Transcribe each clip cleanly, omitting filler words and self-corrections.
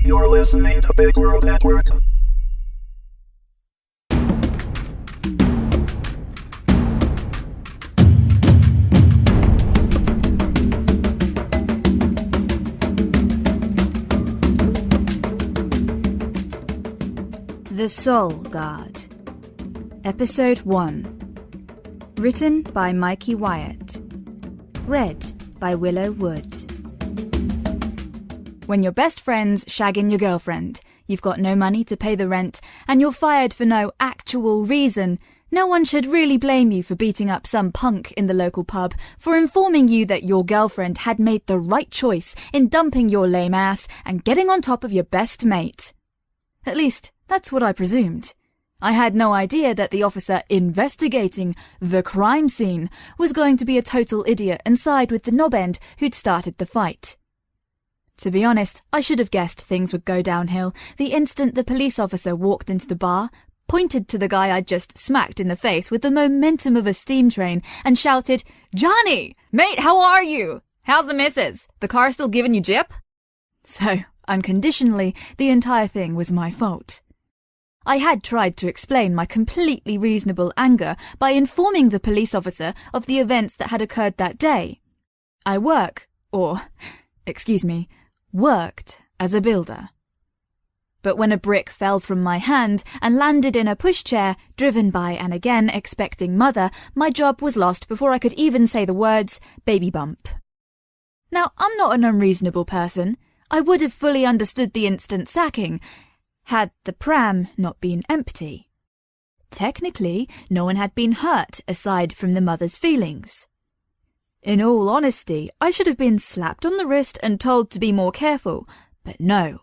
You're listening to Big World Network. The Soul Guard. Episode 1. Written by Mikey Wyatt. Read by Willow Wood. When your best friend's shagging your girlfriend, you've got no money to pay the rent, and you're fired for no actual reason, no one should really blame you for beating up some punk in the local pub for informing you that your girlfriend had made the right choice in dumping your lame ass and getting on top of your best mate. At least, that's what I presumed. I had no idea that the officer investigating the crime scene was going to be a total idiot and side with the knobend who'd started the fight. To be honest, I should have guessed things would go downhill the instant the police officer walked into the bar, pointed to the guy I'd just smacked in the face with the momentum of a steam train, and shouted, "Johnny! Mate, how are you? How's the missus? The car still giving you jip?" So, unconditionally, the entire thing was my fault. I had tried to explain my completely reasonable anger by informing the police officer of the events that had occurred that day. I worked as a builder. But when a brick fell from my hand and landed in a pushchair, driven by an again expecting mother, my job was lost before I could even say the words, "baby bump." Now, I'm not an unreasonable person. I would have fully understood the instant sacking, had the pram not been empty. Technically, no one had been hurt aside from the mother's feelings. In all honesty, I should have been slapped on the wrist and told to be more careful, but no.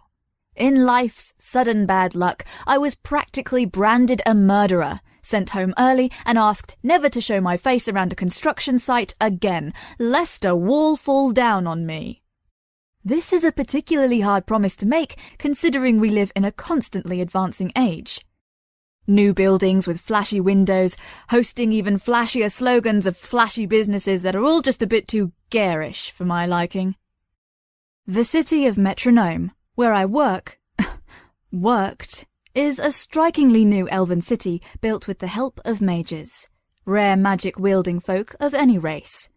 In life's sudden bad luck, I was practically branded a murderer, sent home early and asked never to show my face around a construction site again, lest a wall fall down on me. This is a particularly hard promise to make, considering we live in a constantly advancing age. New buildings with flashy windows, hosting even flashier slogans of flashy businesses that are all just a bit too garish for my liking. The city of Metronome, where I worked, is a strikingly new elven city built with the help of mages, rare magic-wielding folk of any race.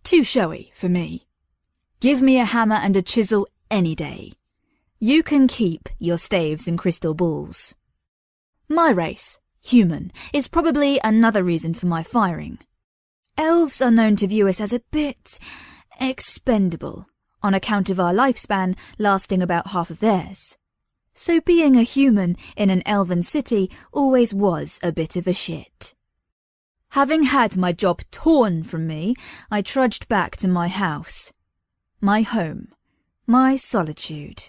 Too showy for me. Give me a hammer and a chisel any day. You can keep your staves and crystal balls. My race, human, is probably another reason for my firing. Elves are known to view us as a bit expendable, on account of our lifespan lasting about half of theirs. So being a human in an elven city always was a bit of a shit. Having had my job torn from me, I trudged back to my house. My home. My solitude.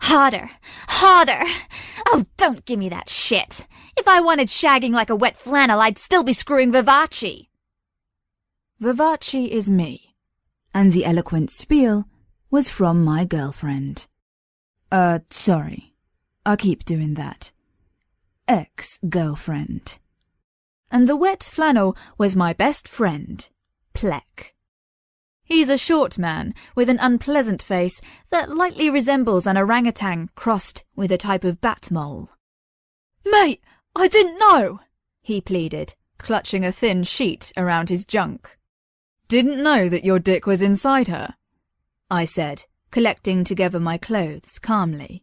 Harder! Harder! Oh, don't give me that shit! If I wanted shagging like a wet flannel, I'd still be screwing Vivace! Vivace is me. And the eloquent spiel was from my girlfriend. Sorry. I'll keep doing that. Ex-girlfriend. And the wet flannel was my best friend, Plek. He's a short man with an unpleasant face that lightly resembles an orangutan crossed with a type of bat mole. "Mate, I didn't know," he pleaded, clutching a thin sheet around his junk. "Didn't know that your dick was inside her?" I said, collecting together my clothes calmly.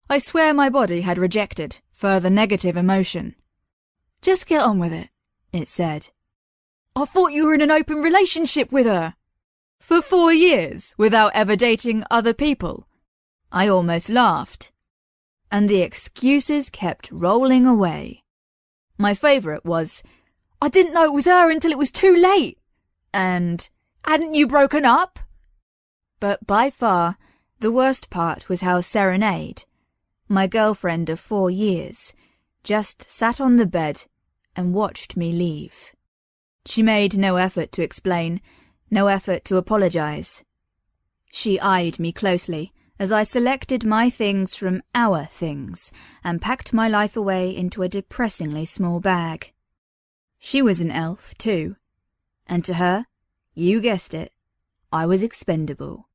I swear my body had rejected further negative emotion. "Just get on with it," it said. "I thought you were in an open relationship with her." "For 4 years, without ever dating other people?" I almost laughed. And the excuses kept rolling away. My favourite was, "I didn't know it was her until it was too late," and "Hadn't you broken up?" But by far, the worst part was how Serenade, my girlfriend of 4 years, just sat on the bed and watched me leave. She made no effort to explain, no effort to apologise. She eyed me closely as I selected my things from our things and packed my life away into a depressingly small bag. She was an elf, too, and to her, you guessed it, I was expendable.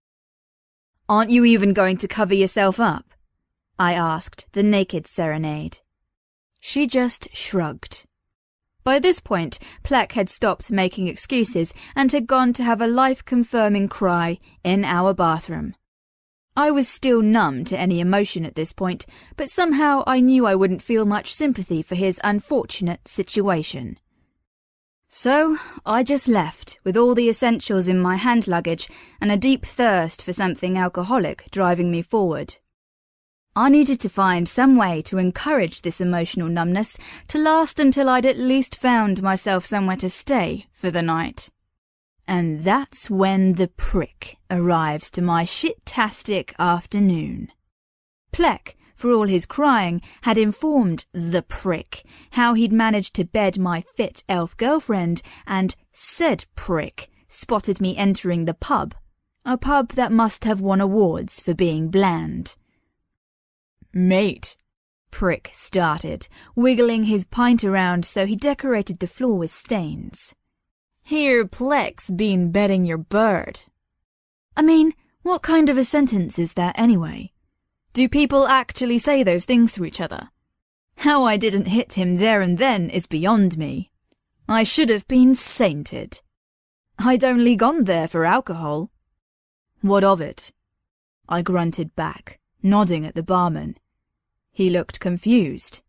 Aren't you even going to cover yourself up? I asked the naked serenade. She just shrugged. By this point, Plek had stopped making excuses and had gone to have a life-confirming cry in our bathroom. I was still numb to any emotion at this point, but somehow I knew I wouldn't feel much sympathy for his unfortunate situation. So I just left, with all the essentials in my hand luggage and a deep thirst for something alcoholic driving me forward. I needed to find some way to encourage this emotional numbness to last until I'd at least found myself somewhere to stay for the night. And that's when the prick arrives to my shit-tastic afternoon. Plek, for all his crying, had informed the prick how he'd managed to bed my fit elf girlfriend, and said prick spotted me entering the pub, a pub that must have won awards for being bland. "Mate," Prick started, wiggling his pint around so he decorated the floor with stains. "Here Plek's been betting your bird." I mean, what kind of a sentence is that anyway? Do people actually say those things to each other? How I didn't hit him there and then is beyond me. I should have been sainted. I'd only gone there for alcohol. "What of it?" I grunted back, nodding at the barman. He looked confused.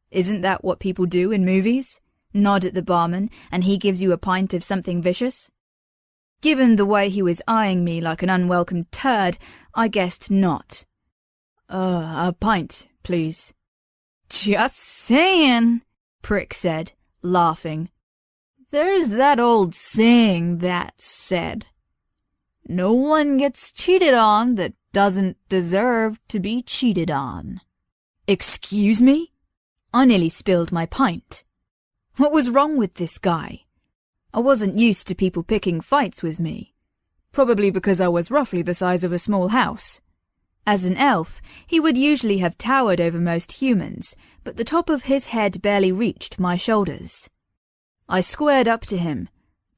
Isn't that what people do in movies? Nod at the barman and he gives you a pint of something vicious? Given the way he was eyeing me like an unwelcome turd, I guessed not. A pint, please." "Just saying," Prick said, laughing. "There's that old saying that said, no one gets cheated on that doesn't deserve to be cheated on." Excuse me? I nearly spilled my pint. What was wrong with this guy? I wasn't used to people picking fights with me. Probably because I was roughly the size of a small house. As an elf, he would usually have towered over most humans, but the top of his head barely reached my shoulders. I squared up to him,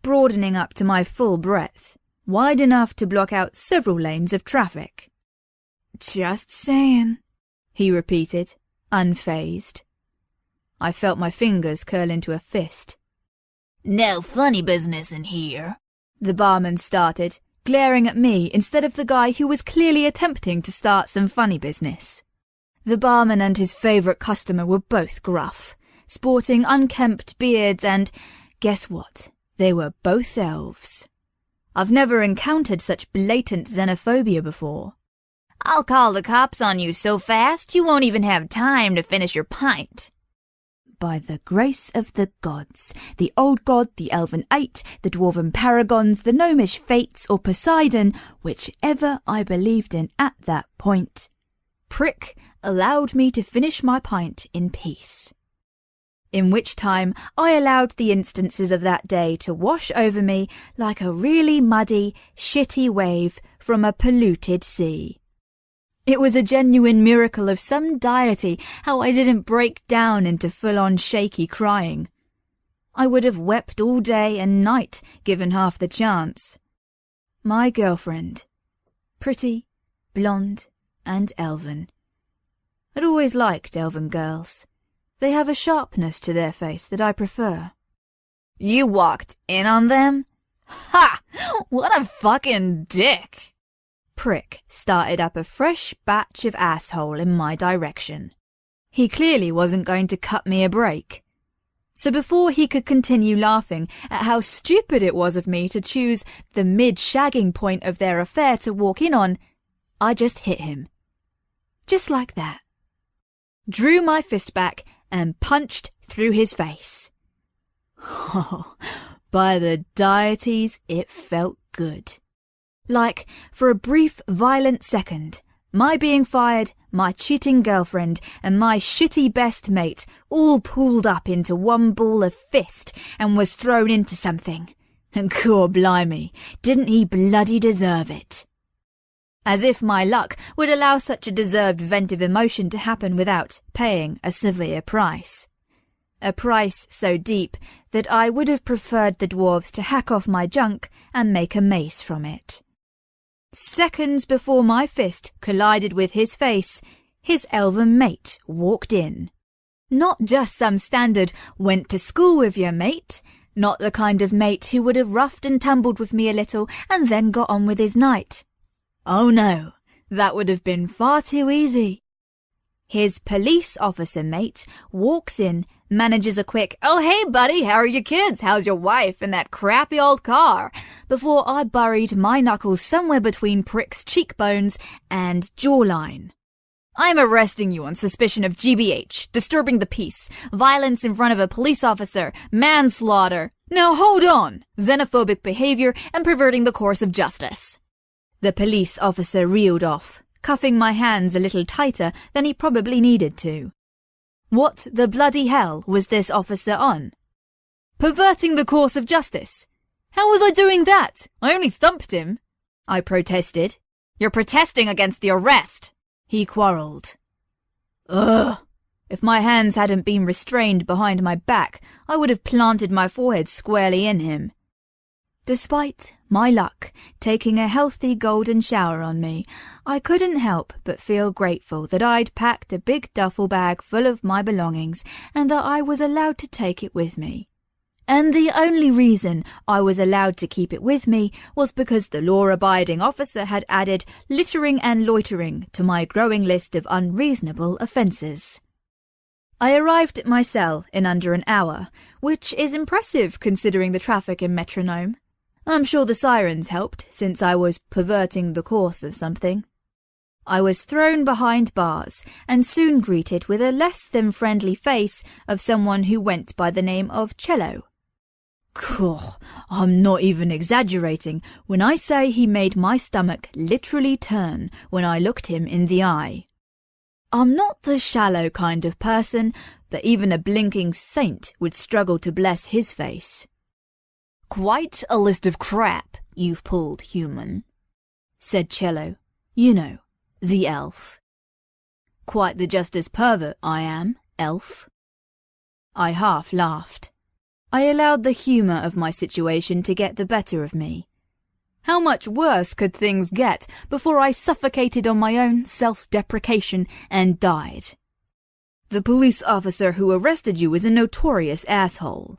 broadening up to my full breadth, wide enough to block out several lanes of traffic. "Just saying," he repeated, unfazed. I felt my fingers curl into a fist. "No funny business in here," the barman started, glaring at me instead of the guy who was clearly attempting to start some funny business. The barman and his favourite customer were both gruff, sporting unkempt beards and, guess what? They were both elves. I've never encountered such blatant xenophobia before. "I'll call the cops on you so fast you won't even have time to finish your pint." By the grace of the gods, the old god, the elven eight, the dwarven paragons, the gnomish fates, or Poseidon, whichever I believed in at that point, Prick allowed me to finish my pint in peace. In which time I allowed the instances of that day to wash over me like a really muddy, shitty wave from a polluted sea. It was a genuine miracle of some deity how I didn't break down into full-on shaky crying. I would have wept all day and night given half the chance. My girlfriend. Pretty, blonde, and elven. I'd always liked elven girls. They have a sharpness to their face that I prefer. "You walked in on them? Ha! What a fucking dick!" Prick started up a fresh batch of asshole in my direction. He clearly wasn't going to cut me a break. So before he could continue laughing at how stupid it was of me to choose the mid-shagging point of their affair to walk in on, I just hit him. Just like that. Drew my fist back and punched through his face. Oh, by the deities, it felt good. Like, for a brief, violent second, my being fired, my cheating girlfriend, and my shitty best mate all pooled up into one ball of fist and was thrown into something. And gore blimey, didn't he bloody deserve it? As if my luck would allow such a deserved vent of emotion to happen without paying a severe price. A price so deep that I would have preferred the dwarves to hack off my junk and make a mace from it. Seconds before my fist collided with his face, his elven mate walked in. Not just some standard went to school with your mate, not the kind of mate who would have roughed and tumbled with me a little and then got on with his night. Oh no, that would have been far too easy. His police officer mate walks in, manages a quick, "Oh hey buddy, how are your kids? How's your wife and that crappy old car?" before I buried my knuckles somewhere between Prick's cheekbones and jawline. "I'm arresting you on suspicion of GBH, disturbing the peace, violence in front of a police officer, manslaughter. Now hold on, xenophobic behavior and perverting the course of justice." The police officer reeled off, cuffing my hands a little tighter than he probably needed to. What the bloody hell was this officer on? Perverting the course of justice? How was I doing that? I only thumped him, I protested. "You're protesting against the arrest," he quarrelled. Ugh! If my hands hadn't been restrained behind my back, I would have planted my forehead squarely in him. Despite my luck taking a healthy golden shower on me, I couldn't help but feel grateful that I'd packed a big duffel bag full of my belongings and that I was allowed to take it with me. And the only reason I was allowed to keep it with me was because the law-abiding officer had added littering and loitering to my growing list of unreasonable offences. I arrived at my cell in under an hour, which is impressive considering the traffic in Metronome. I'm sure the sirens helped, since I was perverting the course of something. I was thrown behind bars and soon greeted with a less than friendly face of someone who went by the name of Cello. Cool, I'm not even exaggerating when I say he made my stomach literally turn when I looked him in the eye. I'm not the shallow kind of person, but even a blinking saint would struggle to bless his face. "Quite a list of crap you've pulled, human," said Cello. You know, the elf. "Quite the justice pervert I am, elf." I half laughed. I allowed the humour of my situation to get the better of me. How much worse could things get before I suffocated on my own self-deprecation and died? "The police officer who arrested you is a notorious asshole,"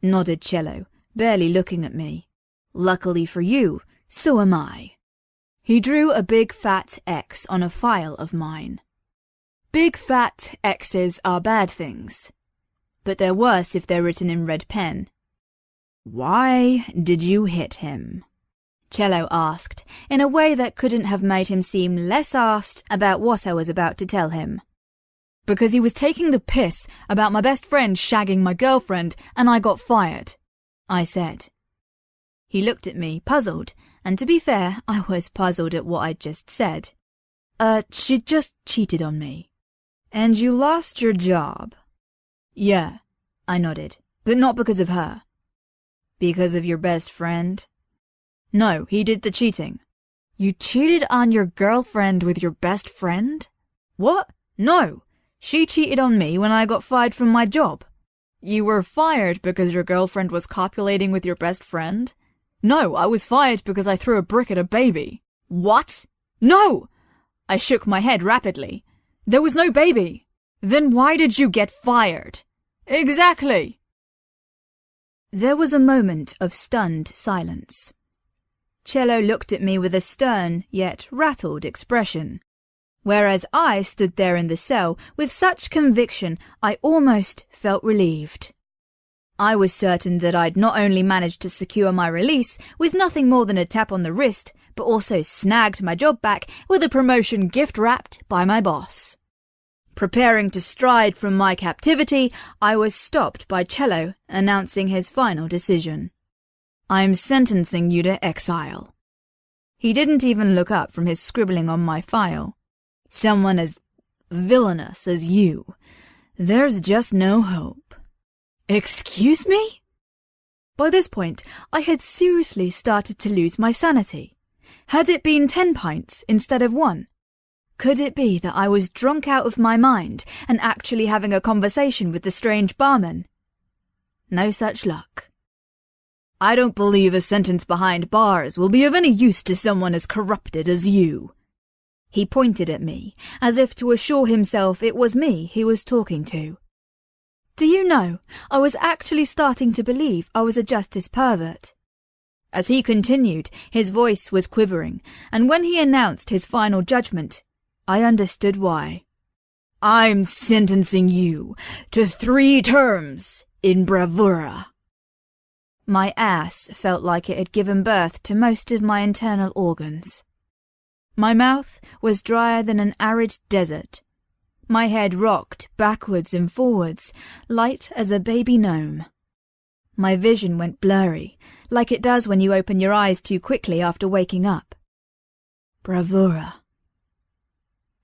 nodded Cello, barely looking at me. "Luckily for you, so am I." He drew a big fat X on a file of mine. Big fat X's are bad things, but they're worse if they're written in red pen. "Why did you hit him?" Cello asked, in a way that couldn't have made him seem less arsed about what I was about to tell him. "Because he was taking the piss about my best friend shagging my girlfriend and I got fired," I said. He looked at me, puzzled, and to be fair, I was puzzled at what I'd just said. She just cheated on me." "And you lost your job?" "Yeah," I nodded, "but not because of her." "Because of your best friend?" "No, he did the cheating." "You cheated on your girlfriend with your best friend?" "What? No, she cheated on me when I got fired from my job." "You were fired because your girlfriend was copulating with your best friend?" "No, I was fired because I threw a brick at a baby." "What?" "No!" I shook my head rapidly. "There was no baby." "Then why did you get fired?" "Exactly." There was a moment of stunned silence. Cello looked at me with a stern yet rattled expression, whereas I stood there in the cell with such conviction I almost felt relieved. I was certain that I'd not only managed to secure my release with nothing more than a tap on the wrist, but also snagged my job back with a promotion gift-wrapped by my boss. Preparing to stride from my captivity, I was stopped by Cello announcing his final decision. "I'm sentencing you to exile." He didn't even look up from his scribbling on my file. "Someone as villainous as you, there's just no hope." Excuse me? By this point, I had seriously started to lose my sanity. Had it been 10 pints instead of 1? Could it be that I was drunk out of my mind and actually having a conversation with the strange barman? No such luck. I don't believe a sentence behind bars will be of any use to someone as corrupted as you." He pointed at me, as if to assure himself it was me he was talking to. Do you know, I was actually starting to believe I was a justice pervert. As he continued, his voice was quivering, and when he announced his final judgment, I understood why. "I'm sentencing you to 3 terms in bravura." My ass felt like it had given birth to most of my internal organs. My mouth was drier than an arid desert. My head rocked backwards and forwards, light as a baby gnome. My vision went blurry, like it does when you open your eyes too quickly after waking up. Bravura.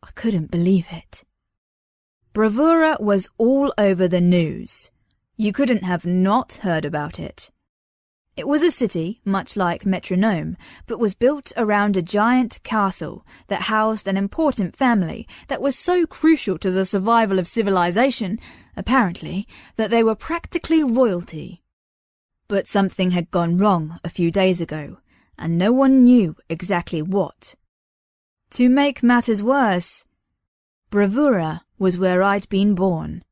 I couldn't believe it. Bravura was all over the news. You couldn't have not heard about it. It was a city, much like Metronome, but was built around a giant castle that housed an important family that was so crucial to the survival of civilization, apparently, that they were practically royalty. But something had gone wrong a few days ago, and no one knew exactly what. To make matters worse, Bravura was where I'd been born.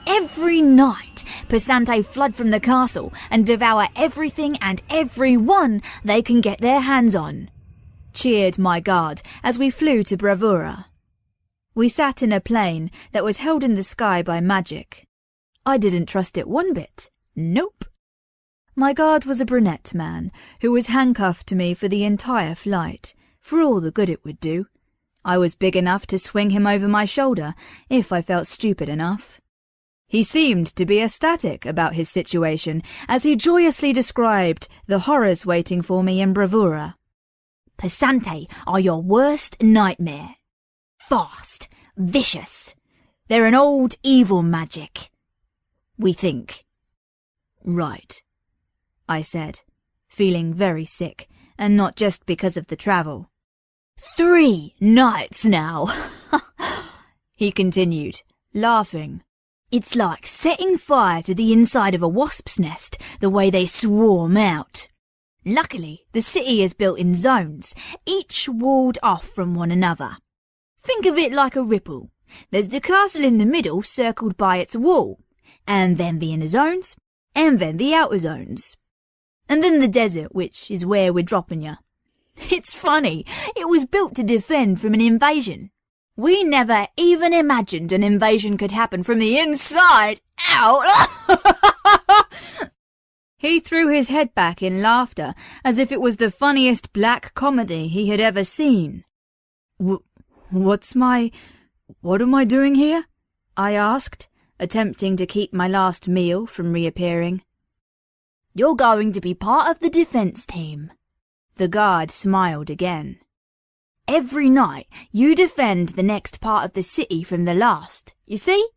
Every night, Passante flood from the castle and devour everything and everyone they can get their hands on. Cheered my guard as we flew to Bravura. We sat in a plane that was held in the sky by magic. I didn't trust it one bit. Nope. My guard was a brunette man who was handcuffed to me for the entire flight, for all the good it would do. I was big enough to swing him over my shoulder if I felt stupid enough. He seemed to be ecstatic about his situation as he joyously described the horrors waiting for me in Bravura. Passante are your worst nightmare. Fast, vicious. They're an old evil magic. We think. Right, I said, feeling very sick, and not just because of the travel. 3 nights now, he continued, laughing. It's like setting fire to the inside of a wasp's nest, the way they swarm out. Luckily, the city is built in zones, each walled off from one another. Think of it like a ripple. There's the castle in the middle, circled by its wall, and then the inner zones, and then the outer zones. And then the desert, which is where we're dropping you. It's funny, it was built to defend from an invasion. We never even imagined an invasion could happen from the inside out. He threw his head back in laughter, as if it was the funniest black comedy he had ever seen. What am I doing here? I asked, attempting to keep my last meal from reappearing. You're going to be part of the defense team. The guard smiled again. Every night, you defend the next part of the city from the last. You see?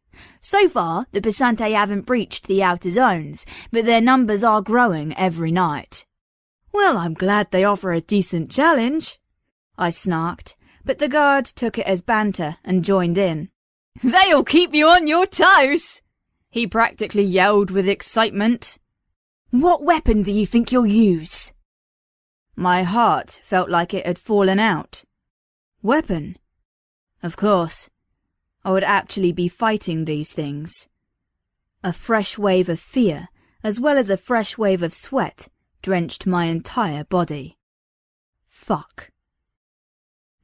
So far, the Passante haven't breached the outer zones, but their numbers are growing every night. Well, I'm glad they offer a decent challenge, I snarked, but the guard took it as banter and joined in. They'll keep you on your toes, he practically yelled with excitement. What weapon do you think you'll use? My heart felt like it had fallen out. Weapon? Of course. I would actually be fighting these things. A fresh wave of fear, as well as a fresh wave of sweat, drenched my entire body. Fuck.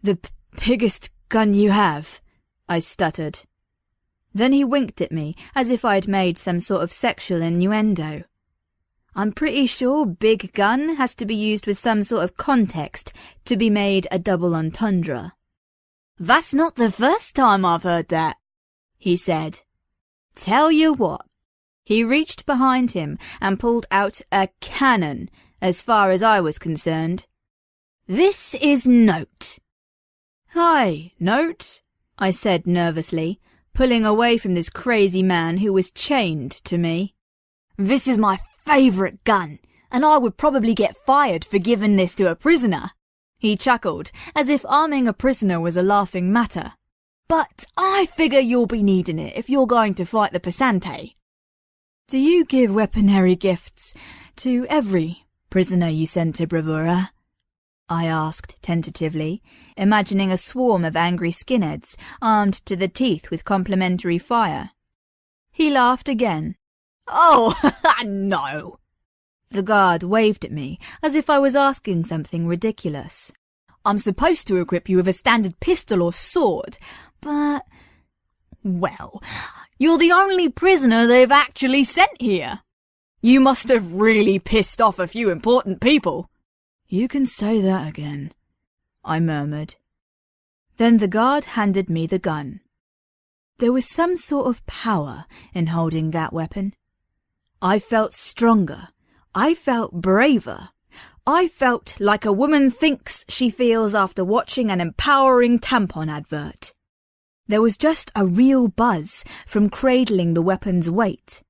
The biggest gun you have, I stuttered. Then he winked at me as if I'd made some sort of sexual innuendo. I'm pretty sure big gun has to be used with some sort of context to be made a double entendre. That's not the first time I've heard that, he said. Tell you what. He reached behind him and pulled out a cannon, as far as I was concerned. This is Note. Hi, Note, I said nervously, pulling away from this crazy man who was chained to me. This is my favourite gun, and I would probably get fired for giving this to a prisoner. He chuckled, as if arming a prisoner was a laughing matter. But I figure you'll be needing it if you're going to fight the Passante. Do you give weaponry gifts to every prisoner you sent to Bravura? I asked tentatively, imagining a swarm of angry skinheads armed to the teeth with complimentary fire. He laughed again. Oh, no. The guard waved at me as if I was asking something ridiculous. I'm supposed to equip you with a standard pistol or sword, but... well, you're the only prisoner they've actually sent here. You must have really pissed off a few important people. You can say that again, I murmured. Then the guard handed me the gun. There was some sort of power in holding that weapon. I felt stronger. I felt braver. I felt like a woman thinks she feels after watching an empowering tampon advert. There was just a real buzz from cradling the weapon's weight.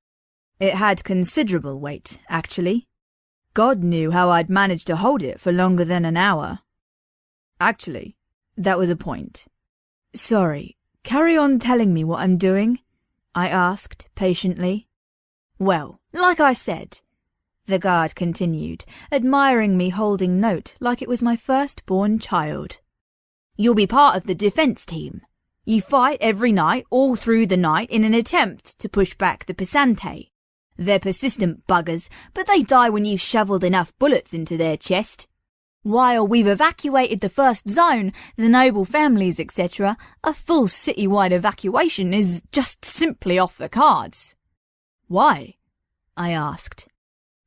It had considerable weight, actually. God knew how I'd managed to hold it for longer than an hour. Actually, that was a point. Sorry, carry on telling me what I'm doing, I asked patiently. Well, like I said, the guard continued, admiring me holding note like it was my firstborn child. You'll be part of the defence team. You fight every night, all through the night, in an attempt to push back the Pisante. They're persistent buggers, but they die when you've shoveled enough bullets into their chest. While we've evacuated the first zone, the noble families, etc., a full city-wide evacuation is just simply off the cards. Why? I asked.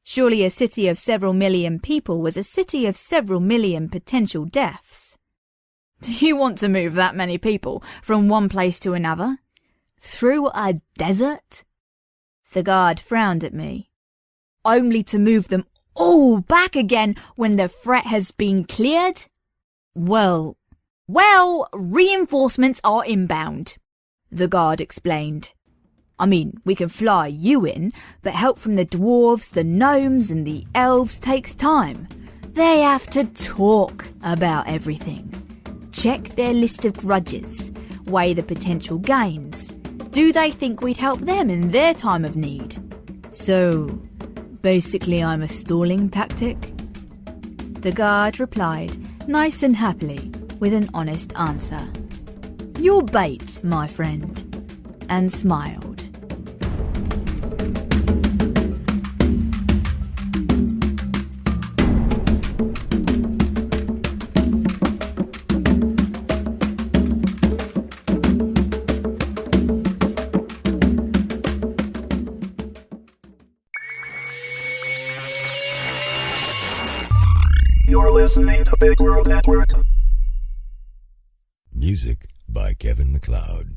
Surely a city of several million people was a city of several million potential deaths. Do you want to move that many people from one place to another? Through a desert? The guard frowned at me. Only to move them all back again when the threat has been cleared? Well, reinforcements are inbound, the guard explained. I mean, we can fly you in, but help from the dwarves, the gnomes and the elves takes time. They have to talk about everything. Check their list of grudges, weigh the potential gains. Do they think we'd help them in their time of need? So, basically I'm a stalling tactic? The guard replied, nice and happily, with an honest answer. You're bait, my friend, and smiled. You're listening to Big World Network. Music by Kevin MacLeod.